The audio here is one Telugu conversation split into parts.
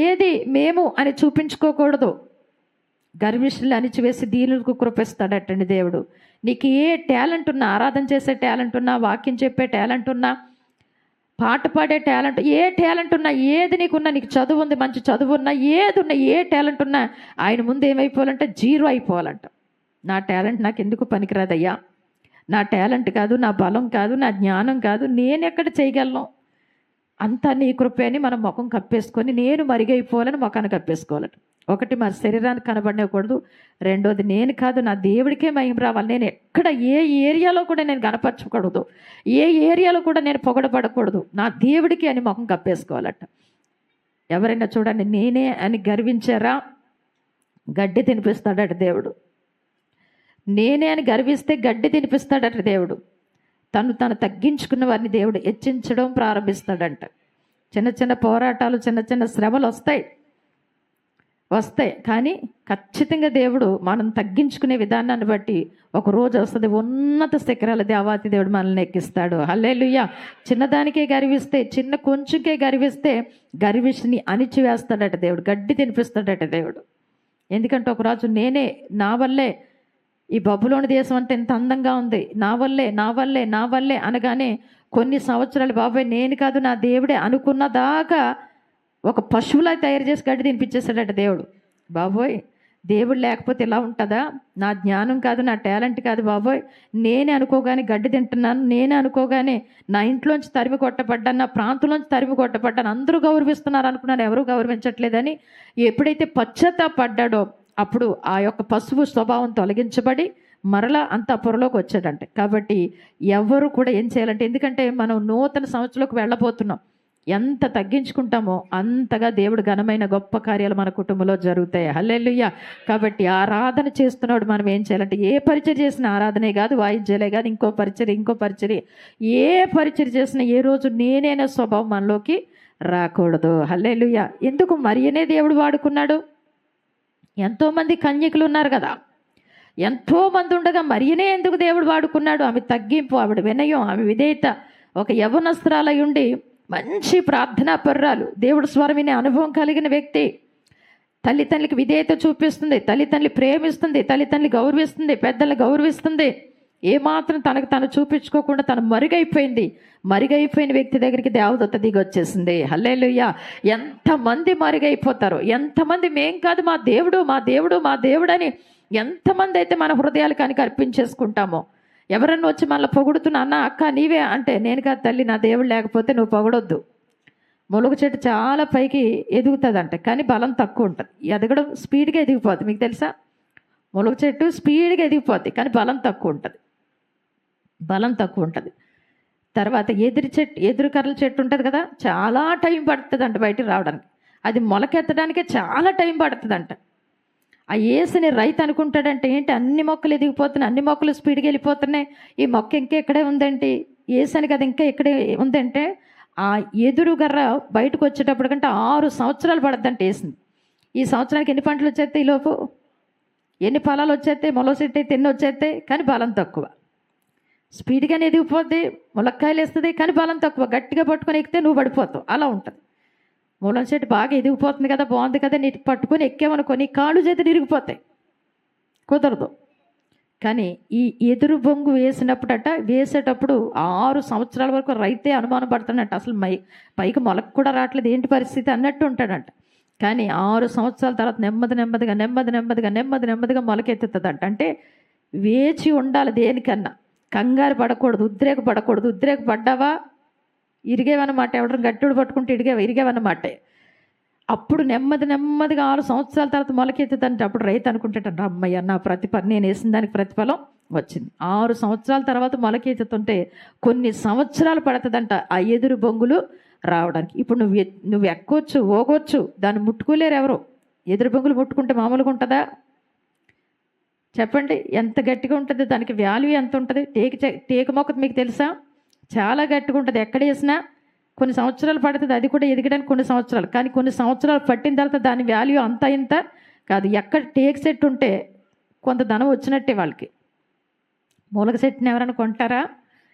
ఏది మేము అని చూపించుకోకూడదు. గర్విష్ఠులు అణిచివేసి దీనులకు కృపిస్తాడటండి దేవుడు. నీకు ఏ టాలెంట్ ఉన్నా, ఆరాధన చేసే టాలెంట్ ఉన్నా, వాక్యం చెప్పే టాలెంట్ ఉన్నా, పాట పాడే టాలెంట్, ఏ టాలెంట్ ఉన్నా, ఏది నీకున్నా, నీకు చదువు ఉంది, మంచి చదువు ఉన్నా, ఏది ఉన్నా, ఏ టాలెంట్ ఉన్నా ఆయన ముందు ఏమైపోవాలంటే జీరో అయిపోవాలంట. నా టాలెంట్ నాకు ఎందుకు పనికిరాదయ్యా, నా టాలెంట్ కాదు, నా బలం కాదు, నా జ్ఞానం కాదు, నేను ఎక్కడ చేయగలను, అంతా నీ కృపే అని మనం ముఖం కప్పేసుకొని నేను మరిగైపోవాలని ముఖాన్ని కప్పేసుకోవాలట. ఒకటి మన శరీరానికి కనబడకూడదు, రెండోది నేను కాదు నా దేవుడికే మహిమ రావాలి. నేను ఎక్కడ ఏ ఏరియాలో కూడా నేను కనపరచకూడదు, ఏ ఏరియాలో కూడా నేను పొగడబడకూడదు, నా దేవుడికి అని ముఖం కప్పేసుకోవాలట. ఎవరైనా చూడండి, నేనే అని గర్వించారా గడ్డి తినిపిస్తాడట దేవుడు. నేనే అని గర్విస్తే గడ్డి తినిపిస్తాడట దేవుడు. తను తగ్గించుకున్న వారిని దేవుడు హెచ్చించడం ప్రారంభిస్తాడంట. చిన్న చిన్న పోరాటాలు, చిన్న చిన్న శ్రమలు వస్తాయి, కానీ ఖచ్చితంగా దేవుడు మనం తగ్గించుకునే విధానాన్ని బట్టి ఒక రోజు వస్తుంది, ఉన్నత శిఖరాల దేవాతి దేవుడు మనల్ని ఎక్కిస్తాడు. హల్లెలూయా. చిన్నదానికే గర్విస్తే, చిన్న కొంచెంకే గర్విస్తే గర్విష్ని అణిచివేస్తాడట దేవుడు, గడ్డి తినిపిస్తాడట దేవుడు. ఎందుకంటే ఒకరోజు నేనే, నా వల్లే ఈ బబులోని దేశం అంటే ఎంత అందంగా ఉంది, నా వల్లే అనగానే కొన్ని సంవత్సరాలు బాబాయ్ నేను కాదు నా దేవుడే అనుకున్న దాకా ఒక పశువులా తయారు చేసి గడ్డి తినిపించేస్తాడట దేవుడు. బాబోయ్, దేవుడు లేకపోతే ఇలా ఉంటుందా? నా జ్ఞానం కాదు, నా టాలెంట్ కాదు బాబోయ్, నేనే అనుకోగానే గడ్డి తింటున్నాను, నేనే అనుకోగానే నా ఇంట్లోంచి తరిమి కొట్టబడ్డాను, నా ప్రాంతంలోంచి తరిమి కొట్టబడ్డాను, అందరూ గౌరవిస్తున్నారు అనుకున్నాను, ఎవరూ గౌరవించట్లేదని ఎప్పుడైతే పశ్చాత్తాపడ్డాడో అప్పుడు ఆ యొక్క పశువు స్వభావం తొలగించబడి మరలా అంత పొరలోకి వచ్చాడంటే. కాబట్టి ఎవరు కూడా ఏం చేయాలంటే, ఎందుకంటే మనం నూతన సంవత్సరంలోకి వెళ్ళబోతున్నాం, ఎంత తగ్గించుకుంటామో అంతగా దేవుడు ఘనమైన గొప్ప కార్యాలు మన కుటుంబంలో జరుగుతాయి. హల్లెలూయా. కాబట్టి ఆరాధన చేస్తున్నాడు, మనం ఏం చేయాలంటే ఏ పరిచర్య చేసిన ఆరాధనే కాదు, వాయిద్యాలే కాదు, ఇంకో పరిచర్య, ఏ పరిచర్య చేసినా ఏ రోజు నేనైనా స్వభావం మనలోకి రాకూడదు. హల్లెలూయా. ఎందుకు మరియనే దేవుడు వాడుకున్నాడు? ఎంతోమంది కన్యకులు ఉన్నారు కదా, ఎంతోమంది ఉండగా మరియనే ఎందుకు దేవుడు వాడుకున్నాడు? ఆమె తగ్గింపు, ఆవిడ వినయం, ఆమె విధేయత, ఒక యవ్వనస్త్రాలై ఉండి మంచి ప్రార్థనా పర్రాలు, దేవుడు స్వరం వినే అనుభవం కలిగిన వ్యక్తి, తల్లిదండ్రులకి విధేయత చూపిస్తుంది, తల్లిదండ్రులు ప్రేమిస్తుంది, తల్లిదండ్రులు గౌరవిస్తుంది, పెద్దల్ని గౌరవిస్తుంది, ఏమాత్రం తనకు తను చూపించుకోకుండా తను మరుగైపోయిన వ్యక్తి దగ్గరికి దేవదూత దిగి వచ్చేసింది. హల్లెలూయా. ఎంతమంది మరుగైపోతారో, ఎంతమంది మేం కాదు మా దేవుడు అని ఎంతమంది అయితే మన హృదయాలు కనుక అర్పించేసుకుంటామో, ఎవరన్నా వచ్చి మళ్ళీ పొగుడుతున్నా, అన్న అక్క నీవే అంటే, నేను కాదు తల్లి, నా దేవుడు లేకపోతే నువ్వు పొగడొద్దు. ములుగు చెట్టు చాలా పైకి ఎదుగుతుందంట, కానీ బలం తక్కువ ఉంటుంది, ఎదగడం స్పీడ్గా ఎదిగిపోద్ది. మీకు తెలుసా, ములుగు చెట్టు స్పీడ్గా ఎదిగిపోద్ది, కానీ బలం తక్కువ ఉంటుంది. తర్వాత ఎదురు కర్రల చెట్టు ఉంటుంది కదా, చాలా టైం పడుతుందంట బయటికి రావడానికి, అది మొలకెత్తడానికే చాలా టైం పడుతుందంట. ఆ ఏసుని రైతు అనుకుంటాడంటే ఏంటి, అన్ని మొక్కలు ఎదిగిపోతున్నాయి, అన్ని మొక్కలు స్పీడ్గా వెళ్ళిపోతున్నాయి, ఈ మొక్క ఇంకా ఎక్కడే ఉందంటే, ఏసని కదా ఇంకా ఎక్కడే ఉందంటే, ఆ ఎదురు గర్ర బయటకు వచ్చేటప్పటికంటే 6 సంవత్సరాలు పడద్దంటే వేసింది. ఈ సంవత్సరానికి ఎన్ని పంటలు వచ్చేస్తాయి, ఈ లోపు ఎన్ని ఫలాలు వచ్చేస్తాయి, మొల చెట్టు అయితే ఎన్ని వచ్చేస్తాయి, కానీ బలం తక్కువ. స్పీడ్గానే ఎదిగిపోద్ది, ములక్కాయలు వేస్తుంది, కానీ బలం తక్కువ. గట్టిగా పట్టుకొని ఎక్కితే నువ్వు పడిపోతావు, అలా ఉంటుంది. ములం చెట్టు బాగా ఎదిగిపోతుంది కదా, బాగుంది కదా, నీటి పట్టుకొని ఎక్కేమనుకొని కాళ్ళు చేతులు ఇరిగిపోతాయి, కుదరదు. కానీ ఈ ఎదురు బొంగు వేసేటప్పుడు 6 సంవత్సరాల వరకు రైతే అనుమానం పడుతున్నట్ట, అసలు పైకి మొలకు కూడా రావట్లేదు, ఏంటి పరిస్థితి అన్నట్టు ఉంటాడంట. కానీ 6 సంవత్సరాల తర్వాత నెమ్మదిగా మొలకెత్తుతుందంట. అంటే వేచి ఉండాలి, దేనికన్నా కంగారు పడకూడదు, ఉద్రేకపడ్డావా ఇరిగేవన్నమాట, ఎవడన్నా గట్టుడు పట్టుకుంటే ఇరిగేవన్నమాట. అప్పుడు నెమ్మదిగా 6 సంవత్సరాల తర్వాత మొలకెత్తుతుంటే అప్పుడు రైతు అనుకుంటాట, అమ్మయ్య నా నేను వేసిన దానికి ప్రతిఫలం వచ్చింది. 6 సంవత్సరాల తర్వాత మొలకెత్తుతుంటే కొన్ని సంవత్సరాలు పడుతుందంట ఆ ఎదురు బొంగులు రావడానికి. ఇప్పుడు నువ్వు ఎక్కొచ్చు, ఓగొచ్చు, దాన్ని ముట్టుకోలేరు ఎవరు. ఎదురు బొంగులు ముట్టుకుంటే మామూలుగా ఉంటుందా చెప్పండి? ఎంత గట్టిగా ఉంటుంది, దానికి వాల్యూ ఎంత ఉంటుంది. టేకు మొక్క మీకు తెలుసా, చాలా గట్టిగా ఉంటుంది, ఎక్కడ వేసినా కొన్ని సంవత్సరాలు పడుతుంది, అది కూడా ఎదగడానికి కొన్ని సంవత్సరాలు. కానీ కొన్ని సంవత్సరాలు పట్టిన తర్వాత దాని వాల్యూ అంత ఇంత కాదు. ఎక్కడ టేక్ సెట్ ఉంటే కొంత ధనం వచ్చినట్టే వాళ్ళకి. మూలక సెట్ని ఎవరైనా కొంటారా?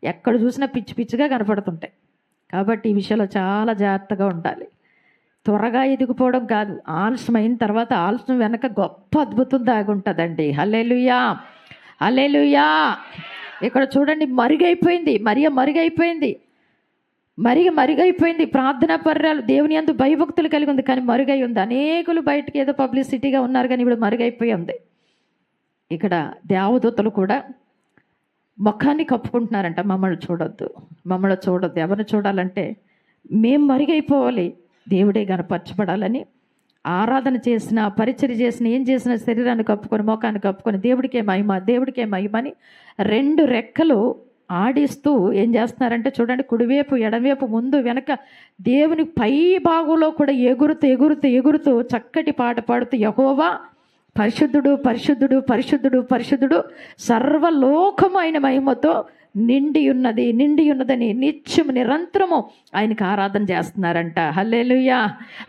ఎక్కడ చూసినా పిచ్చిగా కనపడుతుంటాయి. కాబట్టి ఈ విషయంలో చాలా జాగ్రత్తగా ఉండాలి. త్వరగా ఎదిగిపోవడం కాదు, ఆలస్యం అయిన తర్వాత ఆలస్యం వెనక గొప్ప అద్భుతం దాగుంటుందండి. హల్లెలూయా, హల్లెలూయా. ఇక్కడ చూడండి, మరుగైపోయింది, మరుగైపోయింది, మరుగైపోయింది. ప్రార్థనా పర్యాలు దేవుని యందు భయభక్తులు కలిగి ఉంది, కానీ మరుగై ఉంది. అనేకులు బయటకు ఏదో పబ్లిసిటీగా ఉన్నారు, కానీ ఇప్పుడు మరుగైపోయి ఉంది. ఇక్కడ దేవదూతలు కూడా ముఖాన్ని కప్పుకుంటున్నారంట, మమ్మల్ని చూడొద్దు. ఎవరిని చూడాలంటే మేము మరుగైపోవాలి, దేవుడే గనపరచబడాలని. ఆరాధన చేసిన, పరిచర్య చేసిన, ఏం చేసిన శరీరాన్ని కప్పుకొని, ముఖాన్ని కప్పుకొని దేవుడికే మహిమ అని 2 రెక్కలు ఆడిస్తూ ఏం చేస్తున్నారంటే చూడండి, కుడివైపు ఎడమవైపు ముందు వెనక దేవుని పై భాగంలో కూడా ఎగురుతూ చక్కటి పాట పాడుతూ, యెహోవా పరిశుద్ధుడు, పరిశుద్ధుడు, పరిశుద్ధుడు, పరిశుద్ధుడు, సర్వలోకము ఆయన మహిమతో నిండి ఉన్నదని నిత్యము నిరంతరము ఆయనకు ఆరాధన చేస్తున్నారంట. హల్లెలూయా.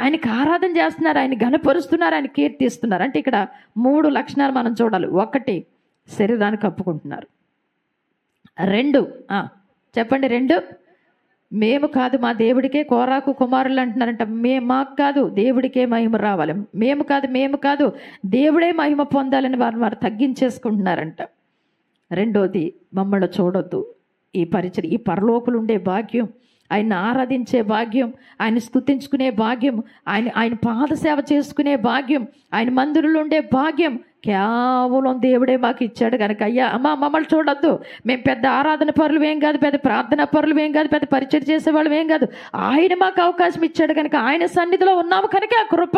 ఆయనకి ఆరాధన చేస్తున్నారు, ఆయన ఘనపరుస్తున్నారు, ఆయన కీర్తిస్తున్నారు. అంటే ఇక్కడ 3 లక్షణాలు మనం చూడాలి. 1, శరీరాన్ని కప్పుకుంటున్నారు. 2, చెప్పండి, 2, మేము కాదు మా దేవుడికే కోరాకు కుమారులు అంటున్నారంట. మాకు కాదు, దేవుడికే మహిమ రావాలి. మేము కాదు దేవుడే మహిమ పొందాలని వారు తగ్గించేసుకుంటున్నారంట. 2, మమ్మల్ని చూడొద్దు. ఈ పరిచయం, ఈ పరలోకులు ఉండే భాగ్యం, ఆయన ఆరాధించే భాగ్యం, ఆయన స్తుతించుకునే భాగ్యం, ఆయన పాదసేవ చేసుకునే భాగ్యం, ఆయన మందిరంలో ఉండే భాగ్యం కేవలం దేవుడే మాకు ఇచ్చాడు కనుక, అయ్యా అమ్మ మమ్మల్ని చూడొద్దు. మేము పెద్ద ఆరాధన పరులు ఏం కాదు, పెద్ద ప్రార్థన పరులు ఏం కాదు, పెద్ద పరిచయం చేసేవాళ్ళు ఏం కాదు. ఆయన మాకు అవకాశం ఇచ్చాడు కనుక, ఆయన సన్నిధిలో ఉన్నాము కనుక ఆ కృప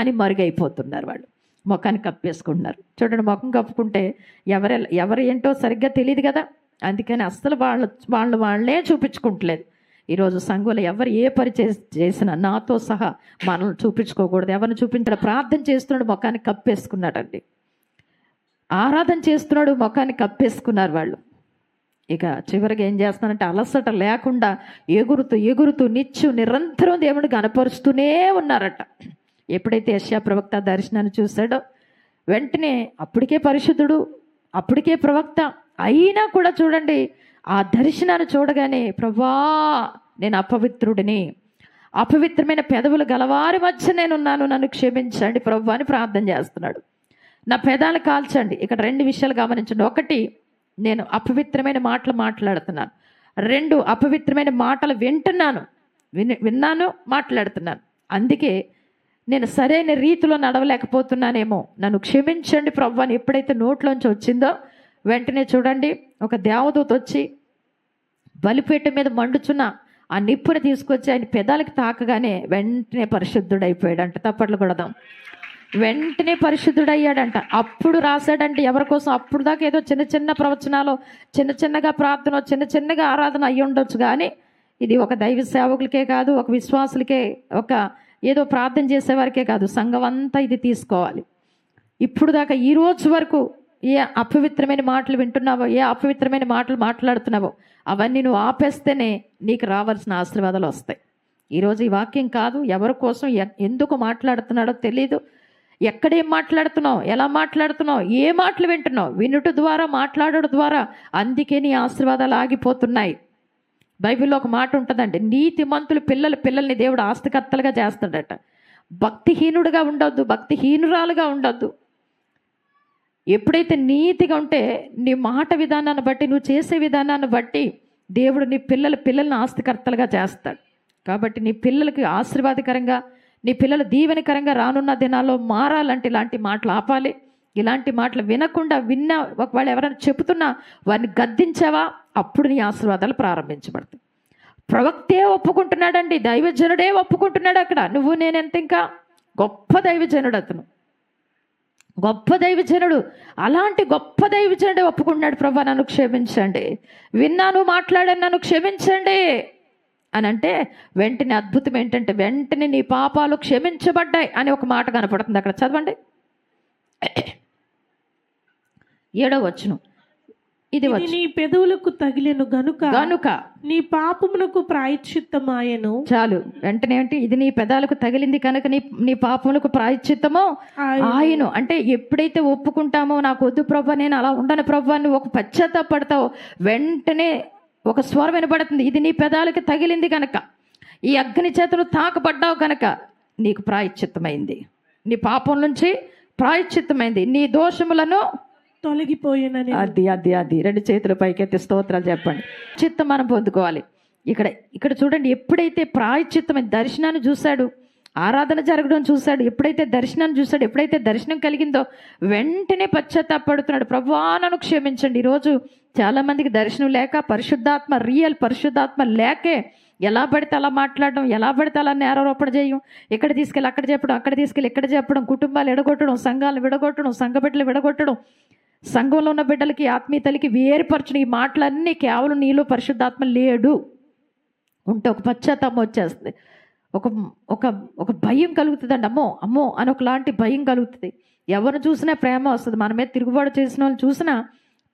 అని మరుగైపోతున్నారు. వాళ్ళు ముఖాన్ని కప్పేసుకుంటున్నారు. చూడండి, ముఖం కప్పుకుంటే ఎవరు ఏంటో సరిగ్గా తెలియదు కదా, అందుకని అస్సలు వాళ్ళే చూపించుకుంటలేదు. ఈరోజు సంఘంలో ఎవరు ఏ పరిచయం చేసినా నాతో సహా మనల్ని చూపించుకోకూడదు. ఎవరిని చూపించడం, ప్రార్థన చేస్తున్నాడు ముఖాన్ని కప్పేసుకున్నాడండి, ఆరాధన చేస్తున్నాడు ముఖాన్ని కప్పేసుకున్నారు వాళ్ళు. ఇక చివరిగా ఏం చేస్తున్నారంటే అలసట లేకుండా ఎగురుతూ నిరంతరం దేవుని గనపరుస్తూనే ఉన్నారట. ఎప్పుడైతే యెషయా ప్రవక్త దర్శనాన్ని చూశాడో వెంటనే అప్పటికే పరిశుద్ధుడు, అప్పటికే ప్రవక్త అయినా కూడా చూడండి, ఆ దర్శనాన్ని చూడగానే ప్రభువా నేను అపవిత్రమైన పెదవులు గలవారి మధ్య నేనున్నాను, నన్ను క్షమించండి ప్రభువా అని ప్రార్థన చేస్తున్నాడు. నా పెదాలు కాల్చండి. ఇక్కడ 2 విషయాలు గమనించండి. 1, నేను అపవిత్రమైన మాటలు మాట్లాడుతున్నాను. 2, అపవిత్రమైన మాటలు విన్నాను, మాట్లాడుతున్నాను. అందుకే నేను సరైన రీతిలో నడవలేకపోతున్నానేమో, నన్ను క్షమించండి ప్రభువా అని ఎప్పుడైతే నోట్లోంచి వచ్చిందో వెంటనే చూడండి, ఒక దేవదూత వచ్చి బలిపీఠం మీద మండుచున్న ఆ నిప్పుని తీసుకొచ్చి ఆయన పెదాలకి తాకగానే వెంటనే పరిశుద్ధుడైపోయాడంట. తప్పట్లు కొడదాం. వెంటనే పరిశుద్ధుడయ్యాడంట. అప్పుడు రాశాడంటే ఎవరి కోసం, అప్పుడు దాకా ఏదో చిన్న ప్రవచనాలు, చిన్నగా ప్రార్థన, చిన్నగా ఆరాధన అయ్యి ఉండొచ్చు, కానీ ఇది ఒక దైవ సేవకులకే కాదు, ఒక విశ్వాసులకే, ఒక ఏదో ప్రార్థన చేసేవారికే కాదు, సంఘం అంతా ఇది తీసుకోవాలి. ఇప్పుడు దాకా ఈ రోజు వరకు ఏ అపవిత్రమైన మాటలు వింటున్నావో, ఏ అపవిత్రమైన మాటలు మాట్లాడుతున్నావో అవన్నీ నువ్వు ఆపేస్తేనే నీకు రావాల్సిన ఆశీర్వాదాలు వస్తాయి. ఈరోజు ఈ వాక్యం కాదు, ఎవరి కోసం ఎందుకు మాట్లాడుతున్నాడో తెలీదు, ఎక్కడేం మాట్లాడుతున్నావు, ఎలా మాట్లాడుతున్నావు, ఏ మాటలు వింటున్నావు, వినుట ద్వారా, మాట్లాడడం ద్వారా, అందుకే నీ ఆశీర్వాదాలు ఆగిపోతున్నాయి. బైబిల్లో ఒక మాట ఉంటుందండి, నీతిమంతులు పిల్లల్ని దేవుడు ఆస్తికర్తలుగా చేస్తాడట. భక్తిహీనుడుగా ఉండొద్దు, భక్తిహీనురాలుగా ఉండొద్దు. ఎప్పుడైతే నీతిగా ఉంటే నీ మాట విధానాన్ని బట్టి, నువ్వు చేసే విధానాన్ని బట్టి దేవుడు నీ పిల్లల్ని ఆస్తికర్తలుగా చేస్తాడు. కాబట్టి నీ పిల్లలకి ఆశీర్వాదకరంగా, నీ పిల్లలు దీవెనకరంగా రానున్న దినాల్లో మారాలంటే ఇలాంటి మాటలు ఆపాలి. ఇలాంటి మాటలు వినకుండా, ఒకవేళ ఎవరైనా చెబుతున్నా వారిని గద్దించావా, అప్పుడు నీ ఆశీర్వాదాలు ప్రారంభించబడతాయి. ప్రవక్తే ఒప్పుకుంటున్నాడండి, దైవజనుడే ఒప్పుకుంటున్నాడు. అక్కడ నువ్వు నేనెంత, ఇంకా గొప్ప దైవజనుడు అతను, గొప్ప దైవజనుడు. అలాంటి గొప్ప దైవజనుడే ఒప్పుకుంటున్నాడు, ప్రభువా నన్ను క్షమించండి, విన్నాను, మాట్లాడాను, నన్ను క్షమించండి అని అంటే వెంటనే అద్భుతం ఏంటంటే వెంటనే నీ పాపాలు క్షమించబడ్డాయి అని ఒక మాట కనపడుతుంది అక్కడ. చదవండి 7వ వచనం. ఇది నీ పెదవులకు తగిలెను గనుక నీ పాపమునకు ప్రాయశ్చిత్తమాయెను. చాలు, వెంటనే ఏంటి, ఇది నీ పెదాలకు తగిలింది కనుక నీ పాపములకు ప్రాయశ్చిత్తమో ఆయను. అంటే ఎప్పుడైతే ఒప్పుకుంటామో, నాకు వద్దు ప్రభు, నేను అలా ఉండను ప్రభు అని ఒక పశ్చాత్తాపడతావో వెంటనే ఒక స్వరం వినబడుతుంది, ఇది నీ పెదాలకి తగిలింది కనుక, ఈ అగ్ని చేతులు తాకబడ్డావు కనుక నీకు ప్రాయశ్చిత్తమైంది, నీ పాపం నుంచి ప్రాయశ్చిత్తమైంది, నీ దోషములను తొలగిపోయినని. అది 2 చేతుల పైకెత్తి స్తోత్రాలు చెప్పండి. చిత్తం మనం పొందుకోవాలి. ఇక్కడ చూడండి, ఎప్పుడైతే ప్రాయశ్చిత్తమైన దర్శనాన్ని చూశాడు, ఆరాధన జరగడం చూశాడు, ఎప్పుడైతే దర్శనాన్ని చూశాడు, ఎప్పుడైతే దర్శనం కలిగిందో వెంటనే పశ్చాత్తాపడుతున్నాడు. ప్రభువా నన్ను క్షమించండి. ఈరోజు చాలామందికి దర్శనం లేక, పరిశుద్ధాత్మ లేకే ఎలా పడితే అలా మాట్లాడడం, ఎలా పడితే అలా నేరారోపణ చేయడం, ఇక్కడ తీసుకెళ్ళి అక్కడ చెప్పడం, అక్కడ తీసుకెళ్ళి ఇక్కడ చెప్పడం, కుటుంబాలు విడగొట్టడం, సంఘాలను విడగొట్టడం, సంఘ బిడ్డలు విడగొట్టడం, సంఘంలో ఉన్న బిడ్డలకి ఆత్మీయతలకి వేరుపరచడం. ఈ మాటలన్నీ కేవలం నీలో పరిశుద్ధాత్మ లేడు ఉంటే ఒక పశ్చాత్తాపం వచ్చేస్తుంది, ఒక భయం కలుగుతుందండి. అమ్మో అని ఒకలాంటి భయం కలుగుతుంది. ఎవరిని చూసినా ప్రేమ వస్తుంది. మన మీద తిరుగుబాటు చేసిన వాళ్ళని చూసినా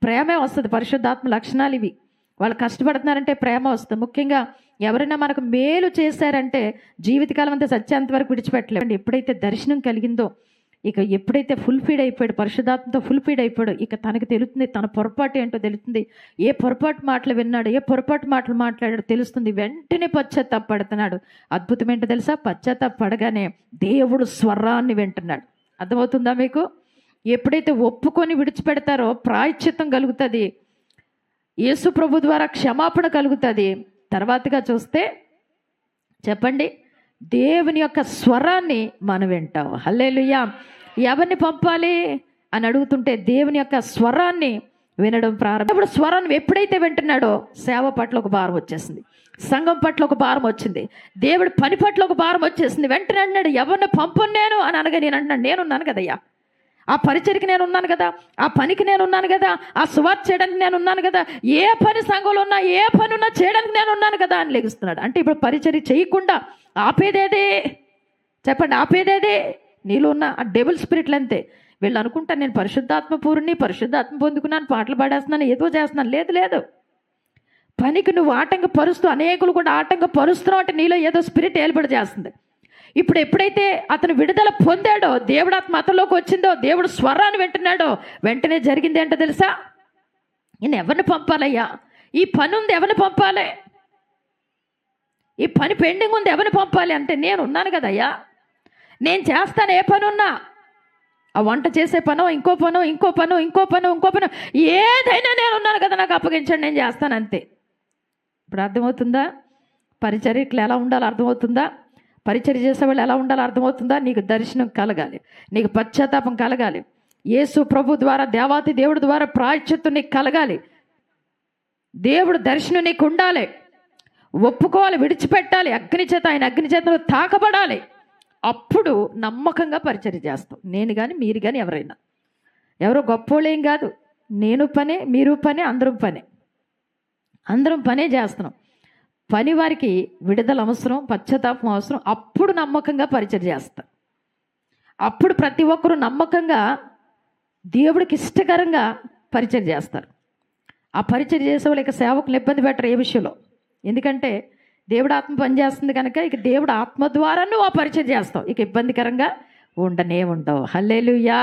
ప్రేమే వస్తుంది. పరిశుద్ధాత్మ లక్షణాలు ఇవి. వాళ్ళు కష్టపడుతున్నారంటే ప్రేమ వస్తుంది. ముఖ్యంగా ఎవరైనా మనకు మేలు చేశారంటే జీవితకాలం అంతా సత్యాంత వరకు విడిచిపెట్టలేమండి. ఎప్పుడైతే దర్శనం కలిగిందో, ఇక ఎప్పుడైతే ఫుల్ఫీడ్ అయిపోయాడు, పరిశుద్ధాత్మతో ఫుల్ఫీడ్ అయిపోయాడు, ఇక తనకు తెలుస్తుంది తన పొరపాటు ఏంటో తెలుస్తుంది. ఏ పొరపాటు మాటలు విన్నాడు, ఏ పొరపాటు మాటలు మాట్లాడాడో తెలుస్తుంది. వెంటనే పశ్చాత్తాపడుతున్నాడు. అద్భుతం ఏంటో తెలుసా? పశ్చాత్తాపడగానే దేవుడు స్వరాన్ని వింటున్నాడు. అర్థమవుతుందా మీకు? ఎప్పుడైతే ఒప్పుకొని విడిచిపెడతారో ప్రాయశ్చిత్తం కలుగుతుంది, యేసు ప్రభు ద్వారా క్షమాపణ కలుగుతుంది. తర్వాతగా చూస్తే చెప్పండి, దేవుని యొక్క స్వరాన్ని మనం వింటాం. హల్లెలూయా. ఎవరిని పంపాలి అని అడుగుతుంటే దేవుని యొక్క స్వరాన్ని వినడం ప్రారంభం. స్వరాన్ని ఎప్పుడైతే వింటున్నాడో సేవ పట్ల ఒక భారం వచ్చేసింది, సంఘం పట్ల ఒక భారం వచ్చింది, దేవుడి పని పట్ల ఒక భారం వచ్చేసింది. వెంటనే అన్నాడు, ఎవరిని పంపను నేను అని అనగా నేను అంటున్నాను, నేనున్నాను కదయ్యా, ఆ పరిచర్కి నేను ఉన్నాను కదా, ఆ పనికి నేను ఉన్నాను కదా, ఆ సువార్త చేయడానికి నేను ఉన్నాను కదా, ఏ పని సంఘంలో ఉన్నా, ఏ పని ఉన్నా చేయడానికి నేను ఉన్నాను కదా అని లెగుస్తున్నాడు. అంటే ఇప్పుడు పరిచర్య చేయకుండా ఆపేదేదే? చెప్పండి, ఆపేదేదే? నీలో ఉన్న ఆ డెబుల్ స్పిరిట్లు అంతే. వీళ్ళు అనుకుంటాను నేను పరిశుద్ధాత్మ పొందుకున్నాను, పాటలు పాడేస్తున్నాను, ఏదో చేస్తున్నాను. లేదు, పనికి నువ్వు ఆటంకపరుస్తూ, అనేకులు కూడా ఆటంకపరుస్తున్నావు అంటే నీలో ఏదో స్పిరిట్ ఏర్పడి చేస్తుంది. ఇప్పుడు ఎప్పుడైతే అతను విడుదల పొందాడో, దేవుడు ఆత్మ అతనిలోకి వచ్చిందో, దేవుడు స్వరాన్ని వింటున్నాడో, వెంటనే జరిగింది ఏంటో తెలుసా? నేను ఎవరిని పంపాలయ్యా? ఈ పని ఉంది, ఎవరిని పంపాలి? ఈ పని పెండింగ్ ఉంది, ఎవరిని పంపాలి అంటే నేను ఉన్నాను కదయ్యా, నేను చేస్తాను. ఏ పని ఉన్నా, ఆ వంట చేసే పనో, ఇంకో పనో ఏదైనా నేను ఉన్నాను కదా, నాకు అప్పగించండి, నేను చేస్తాను అంతే. ఇప్పుడు అర్థమవుతుందా? పరిచర్యలు ఎలా ఉండాలో అర్థమవుతుందా? పరిచర్య చేసేవాళ్ళు ఎలా ఉండాలో అర్థమవుతుందా? నీకు దర్శనం కలగాలి, నీకు పశ్చాత్తాపం కలగాలి, యేసు ప్రభు ద్వారా, దేవాతి దేవుడి ద్వారా ప్రాయశ్చిత్తం నీకు కలగాలి, దేవుడు దర్శనం నీకు ఉండాలి, ఒప్పుకోవాలి, విడిచిపెట్టాలి, ఆయన అగ్ని చేతలో తాకబడాలి. అప్పుడు నమ్మకంగా పరిచర్య చేస్తాం. నేను కానీ మీరు కానీ ఎవరైనా, ఎవరో గొప్పోళ్ళేం కాదు, నేను పనే, మీరు పనే, అందరం పనే చేస్తున్నాం. పని వారికి విడుదల అవసరం, పశ్చాత్తాపం అవసరం. అప్పుడు నమ్మకంగా పరిచర్య చేస్తారు. అప్పుడు ప్రతి ఒక్కరూ నమ్మకంగా దేవుడికి ఇష్టకరంగా పరిచర్య చేస్తారు. ఆ పరిచర్య చేసే వాళ్ళు ఇక సేవకులు ఇబ్బంది పెట్టరు ఏ విషయంలో. ఎందుకంటే దేవుడు ఆత్మ పనిచేస్తుంది కనుక ఇక దేవుడు ఆత్మ ద్వారా నువ్వు ఆ పరిచర్య చేస్తావు, ఇక ఇబ్బందికరంగా ఉండవు. హల్లెలూయా.